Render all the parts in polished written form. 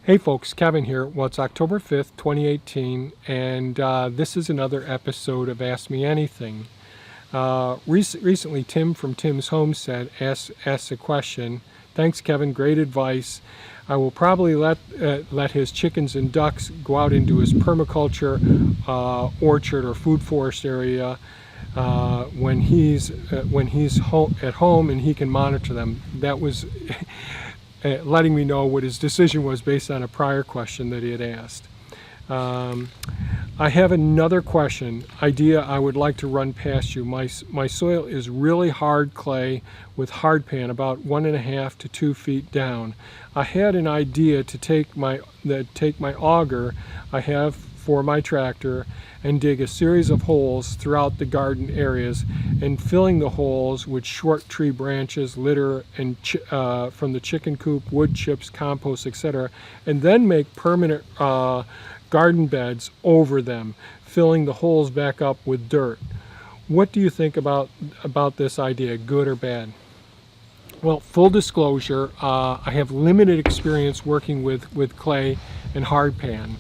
Hey folks, Kevin here. Well, it's October 5th, 2018, and this is another episode of Ask Me Anything. Recently, Tim from Tim's Homestead asked a question. Thanks, Kevin. Great advice. I will probably let his chickens and ducks go out into his permaculture orchard or food forest area when he's at home and he can monitor them. That was letting me know what his decision was based on a prior question that he had asked. I have another idea I would like to run past you. My soil is really hard clay with hardpan, about 1.5 to 2 feet down. I had an idea to take my auger I have for my tractor and dig a series of holes throughout the garden areas, and filling the holes with short tree branches, litter, and from the chicken coop, wood chips, compost, etc., and then make permanent garden beds over them, filling the holes back up with dirt. What do you think about this idea, good or bad? Well, full disclosure, I have limited experience working with clay and hardpan.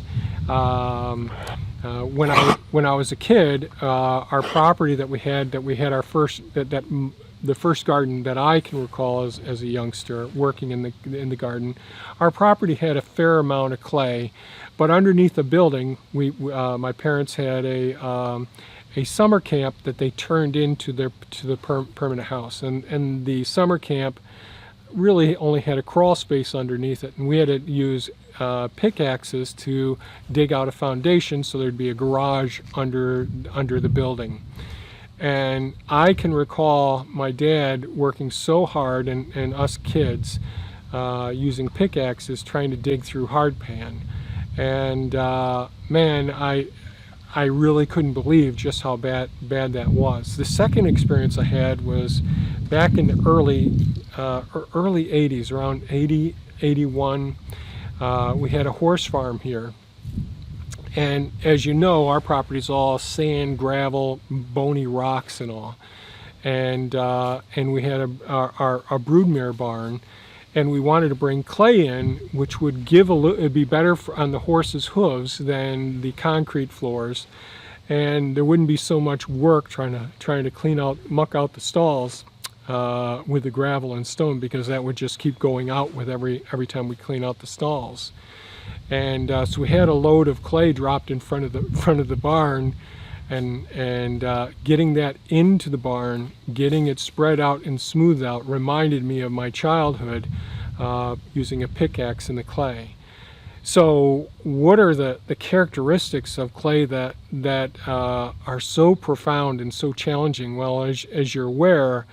When I was a kid, our property that we had our first the first garden that I can recall as a youngster working in the garden, our property had a fair amount of clay, but underneath the building, my parents had a summer camp that they turned into the permanent house, and the summer camp really only had a crawl space underneath it, and we had to use pickaxes to dig out a foundation so there'd be a garage under the building. And I can recall my dad working so hard and us kids using pickaxes trying to dig through hardpan. And man, I really couldn't believe just how bad that was. The second experience I had was back in the early 80s, around 80, 81. We had a horse farm here. And as you know, our property is all sand, gravel, bony rocks and all. And we had our broodmare barn, and we wanted to bring clay in, which would it'd be better on the horse's hooves than the concrete floors, and there wouldn't be so much work trying to muck out the stalls with the gravel and stone, because that would just keep going out with every time we clean out the stalls. And so we had a load of clay dropped in front of the barn, and getting that into the barn, getting it spread out and smoothed out, reminded me of my childhood using a pickaxe in the clay. So what are the characteristics of clay that are so profound and so challenging? Well, as you're aware,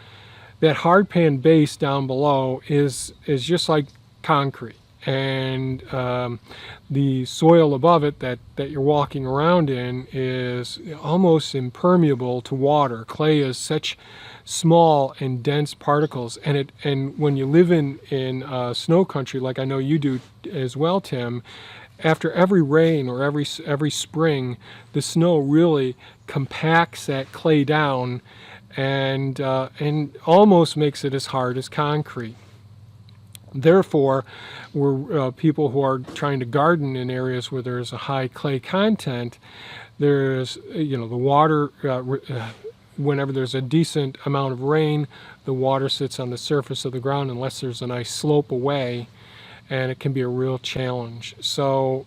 that hardpan base down below is just like concrete. And the soil above it that you're walking around in is almost impermeable to water. Clay is such small and dense particles, and when you live in snow country, like I know you do as well, Tim, after every rain or every spring, the snow really compacts that clay down and almost makes it as hard as concrete. Therefore, we're people who are trying to garden in areas where there's a high clay content. There's, the water, whenever there's a decent amount of rain, the water sits on the surface of the ground unless there's a nice slope away, and it can be a real challenge. So,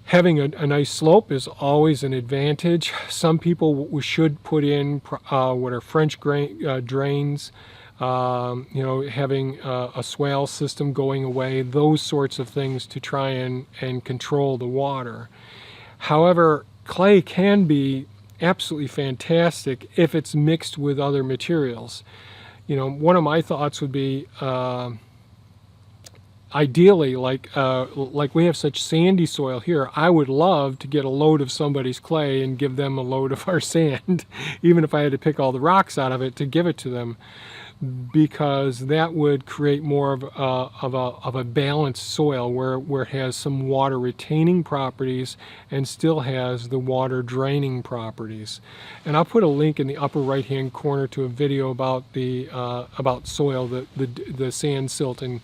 having a nice slope is always an advantage. Some people should put in what are French drains, having a swale system going away, those sorts of things to try and control the water. However, clay can be absolutely fantastic if it's mixed with other materials. One of my thoughts would be ideally, like we have such sandy soil here, I would love to get a load of somebody's clay and give them a load of our sand, even if I had to pick all the rocks out of it to give it to them, because that would create more of a balanced soil where it has some water retaining properties and still has the water draining properties. And I'll put a link in the upper right hand corner to a video about the about soil, the sand, silt, and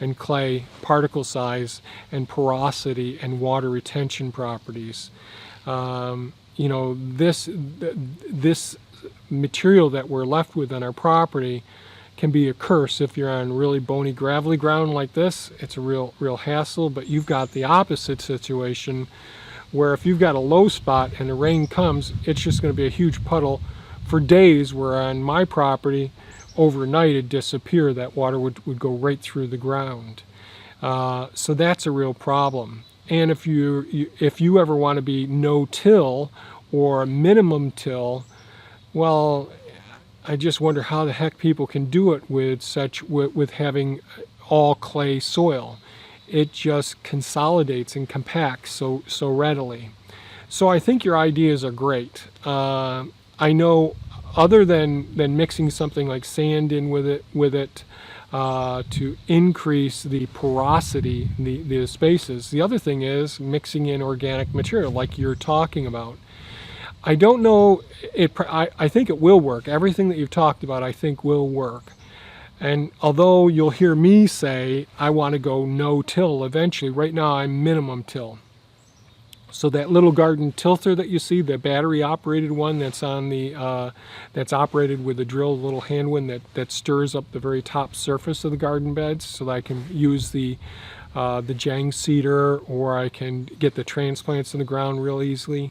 and clay particle size and porosity and water retention properties. You know, this material that we're left with on our property can be a curse. If you're on really bony gravelly ground like this, it's a real hassle. But you've got the opposite situation where if you've got a low spot and the rain comes, it's just going to be a huge puddle for days, where on my property overnight it'd disappear. That water would go right through the ground. So that's a real problem. And if you ever want to be no-till or minimum till, well, I just wonder how the heck people can do it with having all clay soil. It just consolidates and compacts so readily. So I think your ideas are great. I know, other than mixing something like sand in with it to increase the porosity, the spaces. The other thing is mixing in organic material like you're talking about. I don't know, I think it will work. Everything that you've talked about I think will work. And although you'll hear me say I want to go no-till eventually, right now I'm minimum till. So that little garden tilther that you see, the battery operated one that's on the that's operated with a drill, little hand one that stirs up the very top surface of the garden beds, so that I can use the Jang seeder, or I can get the transplants in the ground real easily.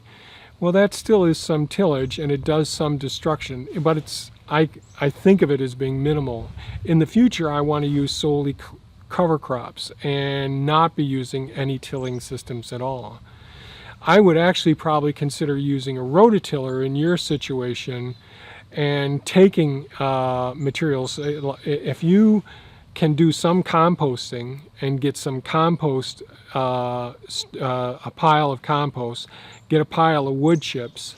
Well, that still is some tillage, and it does some destruction, but it's I think of it as being minimal. In the future, I want to use solely cover crops and not be using any tilling systems at all. I would actually probably consider using a rototiller in your situation and taking materials. If you can do some composting and get some compost, a pile of compost, get a pile of wood chips,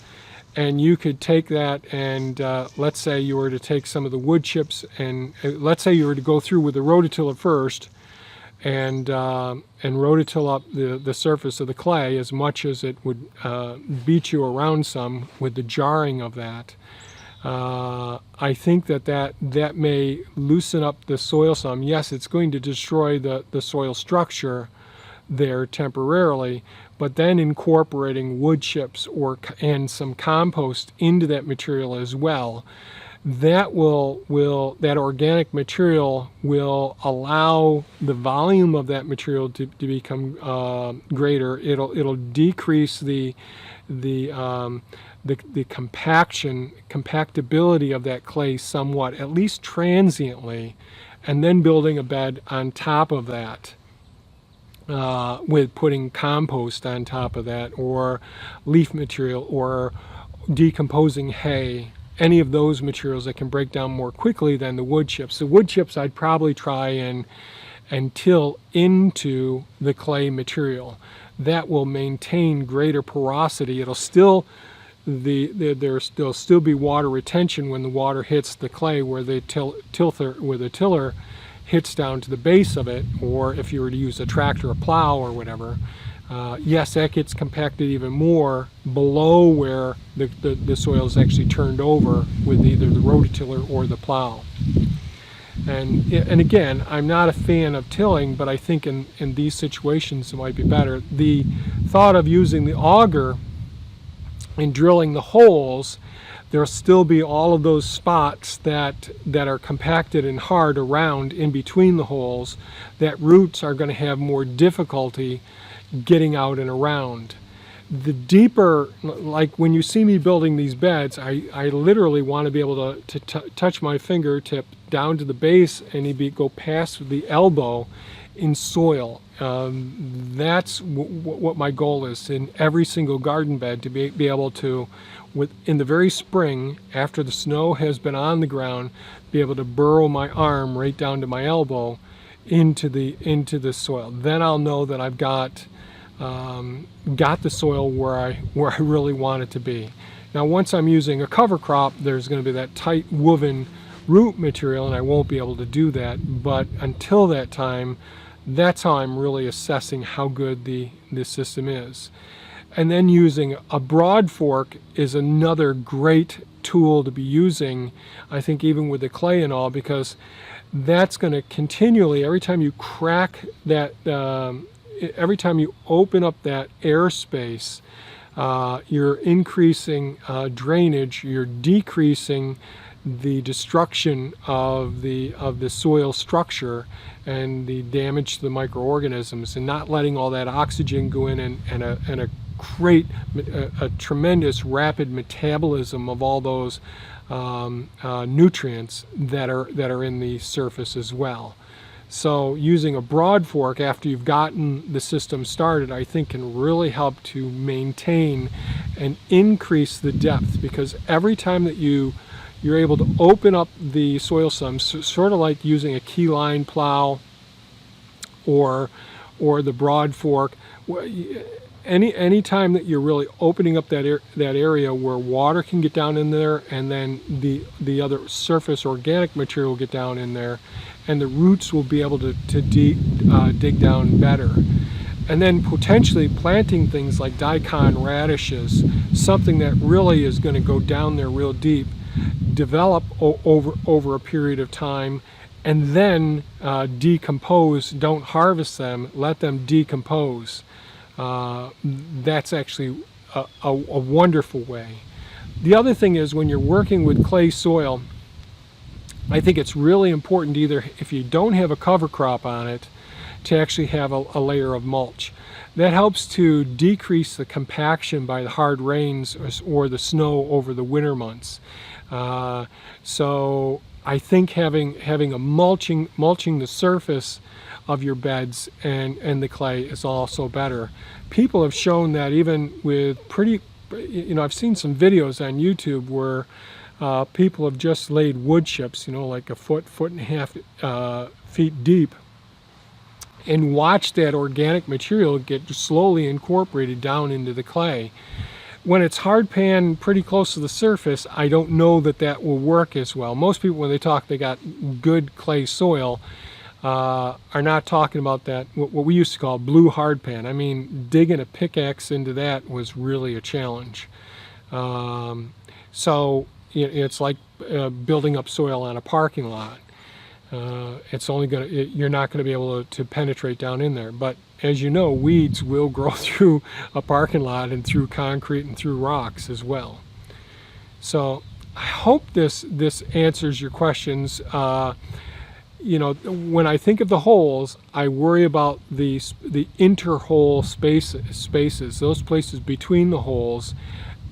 and you could take that and let's say you were to take some of the wood chips, and let's say you were to go through with the rototiller first and rototill up the surface of the clay as much as it would beat you around some with the jarring of that. I think that may loosen up the soil some. Yes, it's going to destroy the soil structure there temporarily, but then incorporating wood chips and some compost into that material as well, that that organic material will allow the volume of that material to become greater. It'll decrease the compactability of that clay somewhat, at least transiently, and then building a bed on top of that. With putting compost on top of that, or leaf material, or decomposing hay, any of those materials that can break down more quickly than the wood chips. The wood chips I'd probably try and till into the clay material. That will maintain greater porosity. It'll still there'll still be water retention when the water hits the clay, where the tiller hits down to the base of it, or if you were to use a tractor or plow or whatever, yes, that gets compacted even more below where the soil is actually turned over with either the rototiller or the plow. And again, I'm not a fan of tilling, but I think in these situations it might be better. The thought of using the auger and drilling the holes, there'll still be all of those spots that are compacted and hard around in between the holes, that roots are going to have more difficulty getting out and around. The deeper, like when you see me building these beds, I literally want to be able to touch my fingertip down to the base and go past the elbow in soil. That's what my goal is in every single garden bed, to be able to, in the very spring, after the snow has been on the ground, be able to burrow my arm right down to my elbow into the soil. Then I'll know that I've got the soil where I really want it to be. Now, once I'm using a cover crop, there's going to be that tight woven root material, and I won't be able to do that. But until that time, that's how I'm really assessing how good the system is. And then using a broad fork is another great tool to be using, I think, even with the clay and all, because that's going to continually, every time you crack that, every time you open up that airspace, you're increasing drainage, you're decreasing the destruction of the soil structure and the damage to the microorganisms, and not letting all that oxygen go in and create a tremendous rapid metabolism of all those nutrients that are in the surface as well. So using a broad fork after you've gotten the system started, I think can really help to maintain and increase the depth, because every time that you're able to open up the soil some, sort of like using a key line plow or the broad fork, any time that you're really opening up that area where water can get down in there, and then the other surface organic material will get down in there, and the roots will be able to dig down better. And then potentially planting things like daikon radishes, something that really is going to go down there real deep, develop over a period of time, and then decompose. Don't harvest them, let them decompose. That's actually a wonderful way. The other thing is, when you're working with clay soil, I think it's really important, either if you don't have a cover crop on it, to actually have a layer of mulch. That helps to decrease the compaction by the hard rains or the snow over the winter months. So I think having a mulching the surface of your beds and the clay is also better. People have shown that even with I've seen some videos on YouTube where people have just laid wood chips, like a foot and a half feet deep, and watched that organic material get slowly incorporated down into the clay. When it's hard pan pretty close to the surface, I don't know that will work as well. Most people, when they talk they got good clay soil, are not talking about that, what we used to call blue hard pan. I mean, digging a pickaxe into that was really a challenge. So it's like building up soil on a parking lot. You're not going to be able to penetrate down in there. But as you know, weeds will grow through a parking lot and through concrete and through rocks as well. So I hope this answers your questions. When I think of the holes, I worry about the interhole spaces, those places between the holes,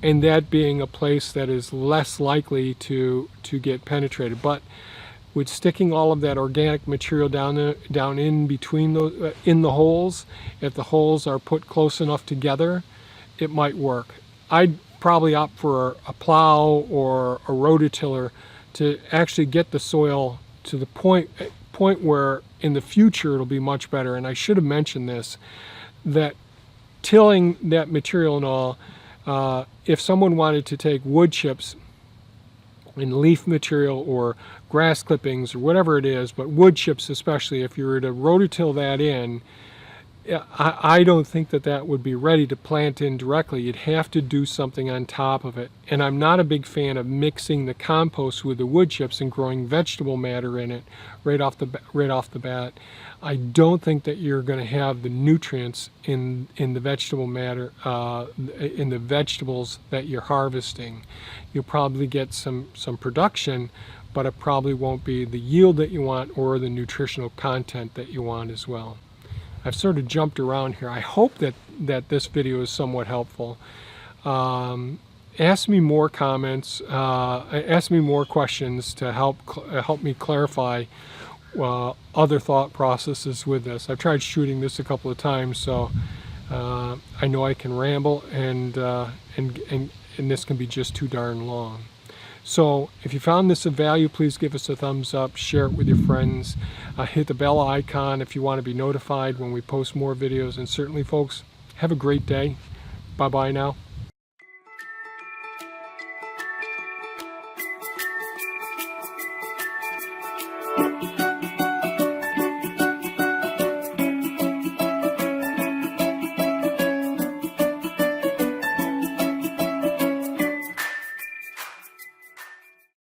and that being a place that is less likely to get penetrated. But with sticking all of that organic material down in between in the holes, if the holes are put close enough together, it might work. I'd probably opt for a plow or a rototiller to actually get the soil to the point where in the future it'll be much better. And I should have mentioned this, that tilling that material and all, if someone wanted to take wood chips and leaf material or grass clippings or whatever it is, but wood chips especially, if you were to rototill that in, I don't think that would be ready to plant in directly. You'd have to do something on top of it. And I'm not a big fan of mixing the compost with the wood chips and growing vegetable matter in it right off the bat. I don't think that you're going to have the nutrients in the vegetable matter, in the vegetables that you're harvesting. You'll probably get some production, but it probably won't be the yield that you want or the nutritional content that you want as well. I've sort of jumped around here. I hope that this video is somewhat helpful. Ask me more comments, ask me more questions to help me clarify other thought processes with this. I've tried shooting this a couple of times, so I know I can ramble, and this can be just too darn long. So if you found this of value, please give us a thumbs up, share it with your friends, hit the bell icon if you want to be notified when we post more videos, and certainly, folks, have a great day. Bye-bye now.